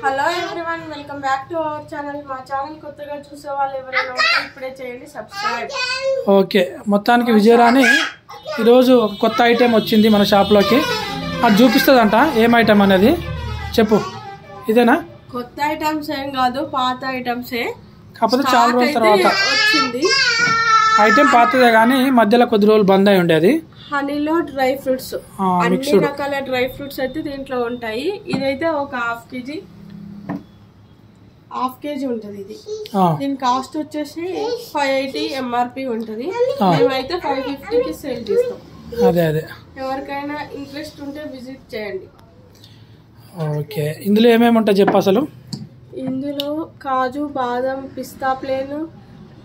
Hello everyone, welcome back to our channel. మా channel కొత్తగా చూసే వాళ్ళు ఎవరైనా ఉంటే ఇప్పుడే చేయండి సబ్స్క్రైబ్. ఓకే, మొత్తానికి విజయరాణి ఈరోజు ఒక కొత్త ఐటెం వచ్చింది మన షాప్లోకి. అది చూపిస్తుందంట. ఏం ఐటెం అనేది చెప్పు. ఇదేనా? కొత్త ఐటమ్స్ ఏం కాదు, పాత ఐటమ్సే. కాకపోతే చాలా రోజుల తర్వాత వచ్చింది. ఐటెం పాతదే కానీ మధ్యలో కొద్ది రోజులు బంద్ అయి ఉండేది. హనీలో డ్రై ఫ్రూట్స్, అన్ని రకాల డ్రై ఫ్రూట్స్ అయితే దీంట్లో ఉంటాయి. ఇదైతే ఒక హాఫ్ కేజీ ఉంటది. ఇది దీని కాస్ట్ వచ్చేసి 580 ఎంఆర్పి ఉంటది. మేమైతే 550కి సేల్ చేస్తాం. అదే అదే, ఎవరికైనా ఇంట్రెస్ట్ ఉంటే విజిట్ చేయండి. ఓకే, ఇందులో ఏమేమి ఉంటాయి చెప్పు అసలు. ఇందులో కాజు, బాదం, పిస్తా ప్లేన్,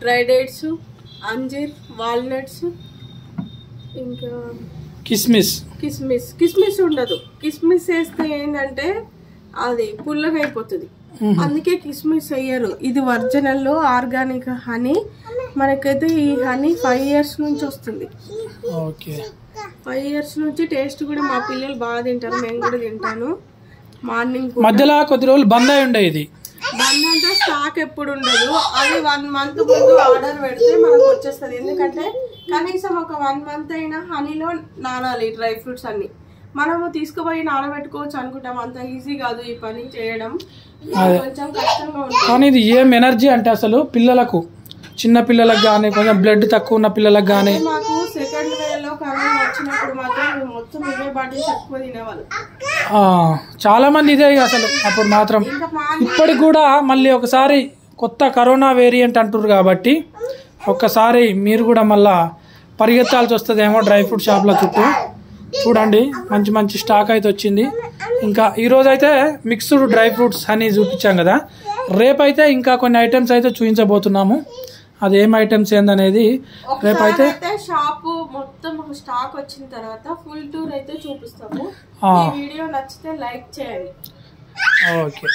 డ్రై డేట్స్, అంజీర్, వాల్నట్స్, ఇంకా కిస్మిస్ ఉండదు. కిస్మిస్ వేస్తే ఏంటంటే అది పుల్లగా అయిపోతుంది, అందుకే కిస్మిస్ వేయరు. ఇది ఒరిజినల్ ఆర్గానిక్ హనీ. మనకైతే ఈ హనీ 5 years నుంచి వస్తుంది. 5 years నుంచి టేస్ట్ కూడా మా పిల్లలు బాగా తింటారు, నేను కూడా తింటాను. మార్నింగ్ మధ్యలో కొద్ది రోజులు బంద్ అయి ఉండే. ఇది బంద్ అంటే స్టాక్ ఎప్పుడు ఉండదు. అది 1 month ముందు ఆర్డర్ పెడితే మనకు వచ్చేస్తుంది. ఎందుకంటే కనీసం ఒక 1 month అయినా హనీలో నానాలి డ్రై ఫ్రూట్స్ అన్ని. మనము తీసుకుపోయి నానబెట్టుకోవచ్చు అనుకుంటాం, అంత ఈజీ కాదు ఈ పని చేయడం, కొంచెం కష్టంగా ఉంటుంది. కానీ ఇది ఏం ఎనర్జీ అంటే అసలు పిల్లలకు, చిన్న పిల్లలకు కానీ, కొంచెం బ్లడ్ తక్కువ ఉన్న పిల్లలకు కానీ. మాకు సెకండ్ వేవ్లో కరోనా వచ్చినప్పుడు మాత్రం మేము మొత్తం ఇవే బాటిల్స్ ఎక్కువ తినేవాళ్ళు. చాలా మంది ఇదే అసలు అప్పుడు మాత్రం. ఇప్పటికి కూడా మళ్ళీ ఒకసారి కొత్త కరోనా వేరియంట్ అంటున్నారు కాబట్టి ఒక్కసారి మీరు కూడా మళ్ళా పరిగెత్తాల్సి వస్తుందేమో డ్రై ఫ్రూట్ షాప్ల చుట్టూ. చూడండి, మంచి మంచి స్టాక్ అయితే వచ్చింది. ఇంకా ఈరోజు అయితే మిక్స్డ్ డ్రై ఫ్రూట్స్ హనీ చూపించాం కదా, రేపైతే ఇంకా కొన్ని ఐటమ్స్ అయితే చూపించబోతున్నాము. అది ఏం ఐటమ్స్ ఏందనేది రేపైతే షాప్ మొత్తం స్టాక్ వచ్చిన తర్వాత ఫుల్ టూర్ అయితే చూపిస్తాము. ఈ వీడియో నచ్చితే లైక్ చేయండి. ఓకే.